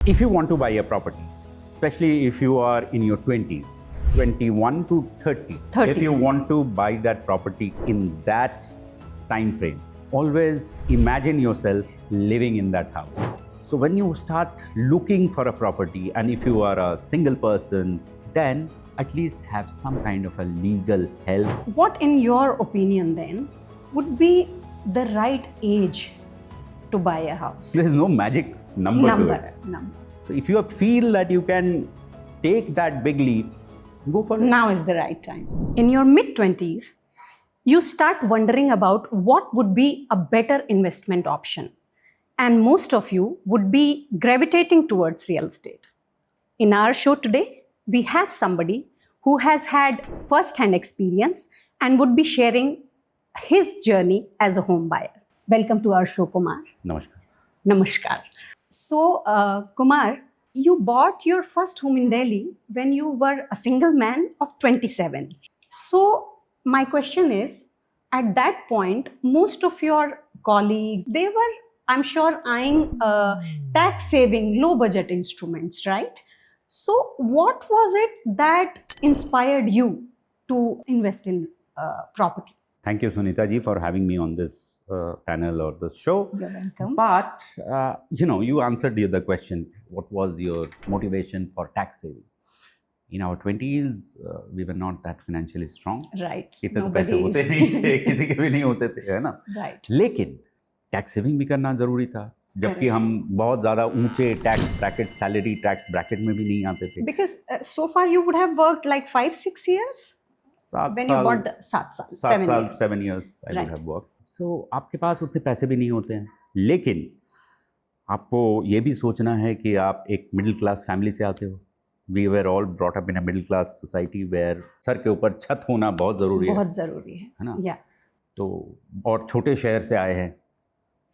If you want to buy a property, especially if you are in your 20s, 21 to 30, 30. if you want to buy that property in that time frame, always imagine yourself living in that house. So when you start looking for a property, and if you are a single person, then at least have some kind of a legal help. What, in your opinion, then, would be the right age to buy a house? There is no magic number to it. Number. So if you feel that you can take that big leap, go for it. Now is the right time. In your mid-20s, you start wondering about what would be a better investment option. And most of you would be gravitating towards real estate. In our show today, we have somebody who has had first-hand experience and would be sharing his journey as a home buyer. Welcome to our show, Kumar. Namaskar. Namaskar. So, Kumar, you bought your first home in Delhi when you were a single man of 27. So, my question is, at that point, most of your colleagues, they were, I'm sure, eyeing tax-saving, low-budget instruments, right? So, what was it that inspired you to invest in property? Thank you, Sunita ji, for having me on this panel or this show. You're welcome. But, you answered the other question. What was your motivation for tax saving? In our 20s, we were not that financially strong. Right. इतने तो पैसे होते नहीं थे, किसी के भी नहीं होते थे, है ना? Right. लेकिन टैक्स सेविंग भी करना जरूरी था, जबकि हम बहुत ज़्यादा ऊंचे tax bracket, salary tax bracket में भी नहीं आते थे. Because so far you would have worked like 5-6 years? When you bought the 7 years I Right. would have worked. So आपके पास उतने पैसे भी नहीं होते हैं, लेकिन आपको ये भी सोचना है कि आप एक मिडिल क्लास फैमिली से आते हो. We were all brought up in a middle class society where sir के ऊपर छत होना बहुत ज़रूरी है. बहुत ज़रूरी है ना? Yeah. तो और छोटे शहर से आए हैं,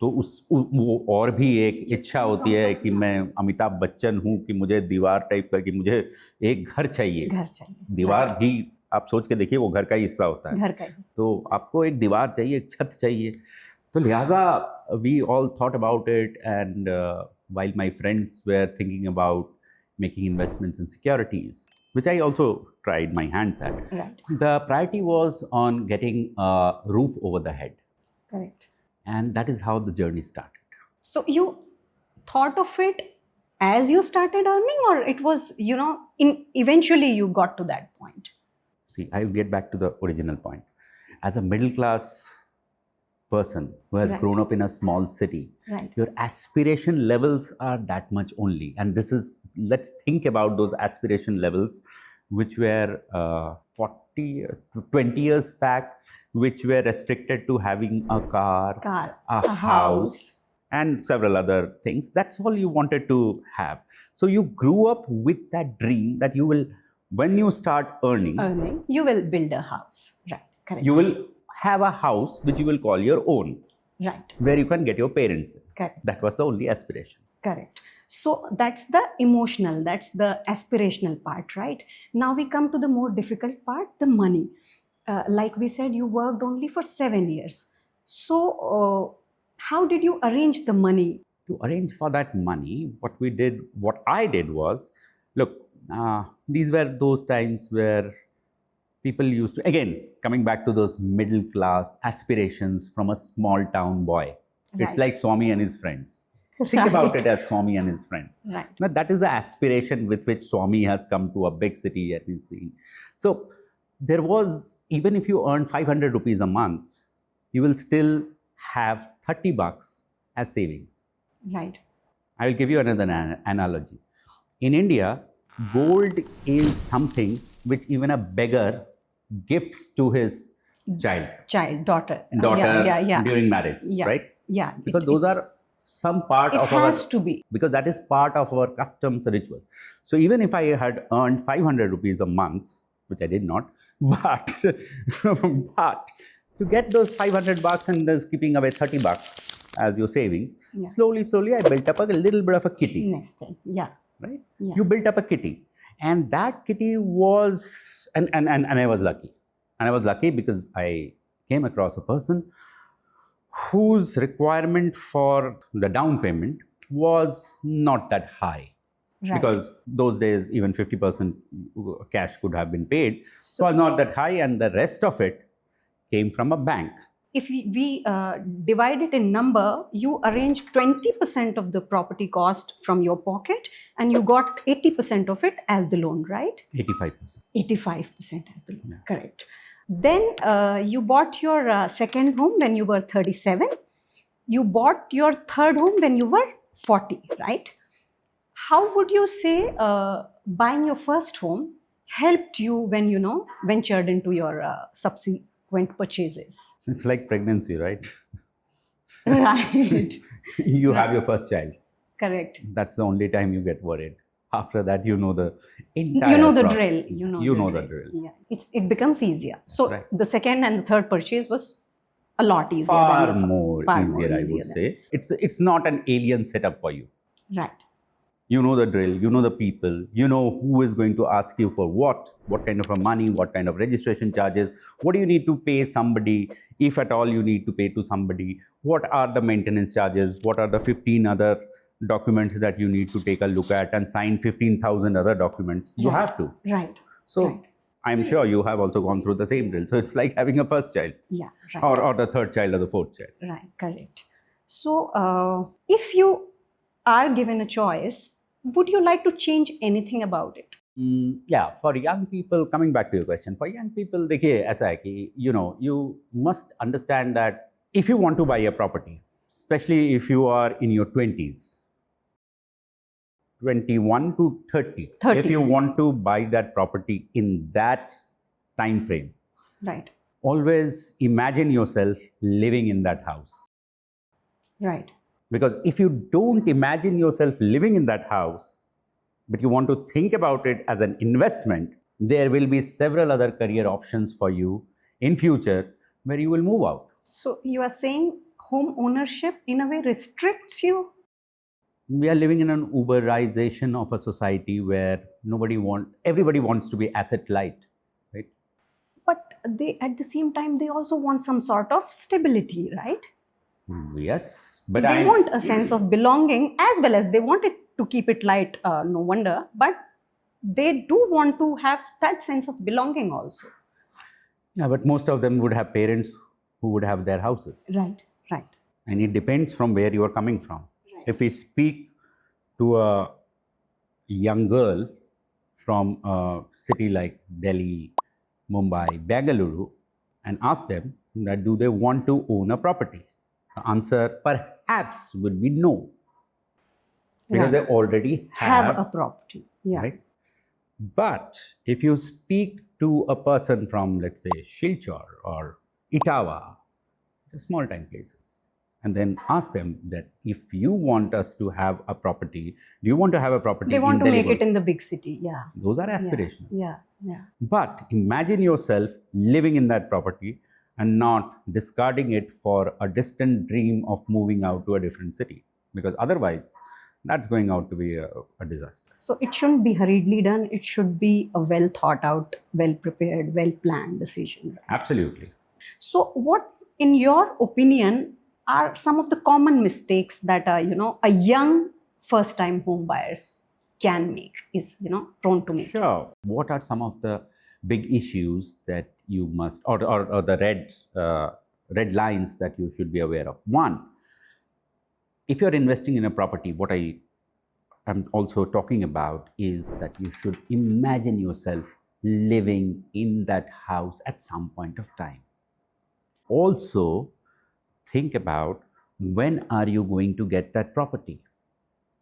तो वो और भी एक इच्छा होती है कि मैं अमिताभ बच्चन हूँ, कि मुझे दीवार टाइप का, कि मुझे एक घर चाहिए. घर चाहिए. दीवार भी आप सोच के देखिए, वो घर का ही हिस्सा होता है. घर का हिस्सा. तो आपको एक दीवार चाहिए, एक छत चाहिए. तो लिहाजा we all thought about it, and while my friends were thinking about making investments in securities, which I also tried my hands at. Right. The priority was on getting a roof over the head. Correct. And that is how the journey started. So you thought of it as you started earning, or it was, eventually you got to that point? See, I'll get back to the original point. As a middle class person who has Right. grown up in a small city, Right. your aspiration levels are that much only. And this is, let's think about those aspiration levels which were 20 years back, which were restricted to having a car, a house, and several other things. That's all you wanted to have. So you grew up with that dream that you will, when you start earning, You will build a house. Right. Correct. you will have a house which you will call your own, Right. where you can get your parents in. Correct. That was the only aspiration. Correct. So that's the emotional, that's the aspirational part, right? Now we come to the more difficult part, the money. Like we said, you worked only for 7 years. So how did you arrange the money? To arrange for that money, what I did was, look, these were those times where people used to, again, coming back to those middle class aspirations from a small town boy. It's Right. like Swami and his friends. Think about Right. it as Swami and his friends. Right. Now, that is the aspiration with which Swami has come to a big city and he's seen. So there was, even if you earn 500 rupees a month, you will still have 30 bucks as savings. Right. I will give you another analogy. In India, gold is something which even a beggar gifts to his Daughter. daughter Yeah. during marriage, Yeah. right? Yeah. Because those are some part it of our, has to be. because that is part of our customs ritual. So even if I had earned 500 rupees a month, which I did not, but but to get those 500 bucks and thus keeping away 30 bucks as your savings, Yeah. slowly I built up a little bit of a kitty, Next time. Yeah. right? Yeah. You built up a kitty, and that kitty was, and I was lucky. And I was lucky because I came across a person whose requirement for the down payment was not that high. Right. because those days even 50% cash could have been paid. So So, not that high, and the rest of it came from a bank. if we divide it in number, you arranged 20% of the property cost from your pocket and you got 80% of it as the loan, right? 85%. 85% as the loan, Yeah. correct. Then you bought your second home when you were 37. You bought your third home when you were 40, right? How would you say buying your first home helped you when you ventured into your subsequent purchases? It's like pregnancy, right? Right. You have Right. your first child. Correct. That's the only time you get worried. After that, you know the entire You know the process. drill. You know the drill. Yeah, it becomes easier. So right. the second and the third purchase was a lot easier. Far than the more far easier, I would say. It's not an alien setup for you. Right. You know the drill, you know the people, you know who is going to ask you for what kind of a money, what kind of registration charges, what do you need to pay somebody, if at all you need to pay to somebody, what are the maintenance charges, what are the 15 other documents that you need to take a look at and sign 15,000 other documents. You Right. have to. Right. So Right. I'm sure you have also gone through the same drill. So it's like having a first child Yeah. Right. or the third child or the fourth child. Right. Correct. So if you are given a choice, would you like to change anything about it? Yeah, for young people, coming back to your question, for young people, देखिए ऐसा है कि you must understand that if you want to buy a property, especially if you are in your 20s, 21 to 30, 30. if you want to buy that property in that time frame, Right. always imagine yourself living in that house. Right. Because if you don't imagine yourself living in that house, but you want to think about it as an investment, there will be several other career options for you in future where you will move out. So you are saying home ownership in a way restricts you? We are living in an Uberization of a society where everybody wants to be asset light, right? But they, at the same time, they also want some sort of stability, right? Yes, but They want a sense of belonging as well as they want it to keep it light, no wonder. But they do want to have that sense of belonging also. Yeah, but most of them would have parents who would have their houses. Right, right. And it depends from where you are coming from. Right. If we speak to a young girl from a city like Delhi, Mumbai, Bengaluru, and ask them that do they want to own a property, the answer perhaps would be no, because Right. they already Have a property. Yeah. right? But if you speak to a person from, let's say, Silchar or Itawa, the small time places, and then ask them that if you want us to have a property, do you want to have a property They want in to make Delhi? it in the big city. Yeah. Those are aspirations. Yeah. Yeah. But imagine yourself living in that property and not discarding it for a distant dream of moving out to a different city, because otherwise that's going out to be a disaster. So it shouldn't be hurriedly done. It should be a well thought out, well prepared, well planned decision. Absolutely. So what, in your opinion, are some of the common mistakes that a young first time home buyers can make, is prone to make? Sure. What are some of the big issues that you must, or the red lines that you should be aware of? One, if you're investing in a property, what I am also talking about is that you should imagine yourself living in that house at some point of time. Also, think about when are you going to get that property,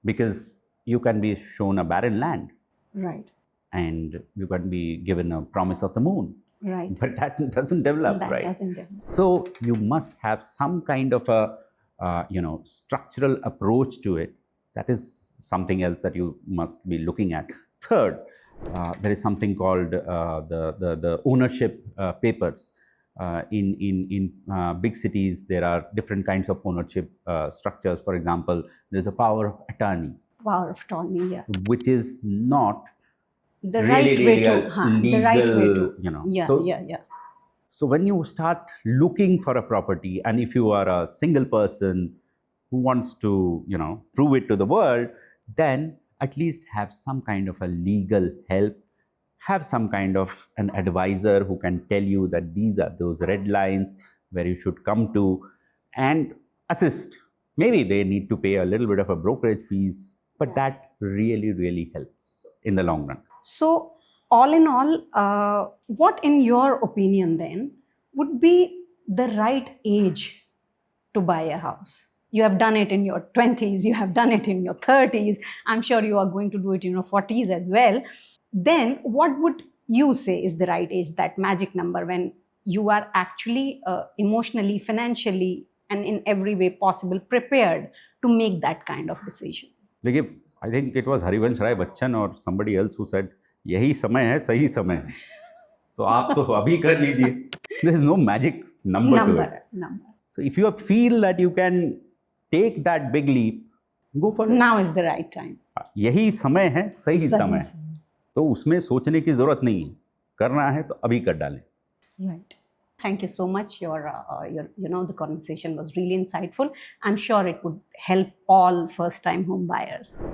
because you can be shown a barren land Right. and you can be given a promise of the moon, Right. but that doesn't develop, That right? doesn't develop. So you must have some kind of a structural approach to it. That is something else that you must be looking at. Third, there is something called the ownership papers. In big cities, there are different kinds of ownership structures. For example, there is a power of attorney, Power of attorney. Yeah. which is not The really, right way really to. a legal, the right way to. Yeah. So, Yeah. so when you start looking for a property, and if you are a single person who wants to, prove it to the world, then at least have some kind of a legal help, have some kind of an advisor who can tell you that these are those red lines where you should come to and assist. Maybe they need to pay a little bit of a brokerage fees, but that really, really helps in the long run. So, all in all, what, in your opinion, then would be the right age to buy a house? You have done it in your 20s, you have done it in your 30s. I'm sure you are going to do it in your 40s as well. Then, what would you say is the right age, that magic number, when you are actually emotionally, financially, and in every way possible prepared to make that kind of decision? देखिए, I think it was Harivansh Rai Bachchan or somebody else who said, यही समय है, सही समय है. तो आप तो अभी कर लीजिए. There is no magic number to it. Number. So if you feel that you can take that big leap, go for it. Now is the right time. यही समय है, सही समय है. Right. तो उसमें सोचने की जरूरत नहीं है. करना है तो अभी कर डालें. Right. Thank you so much. Your the conversation was really insightful. I'm sure it would help all first-time home buyers.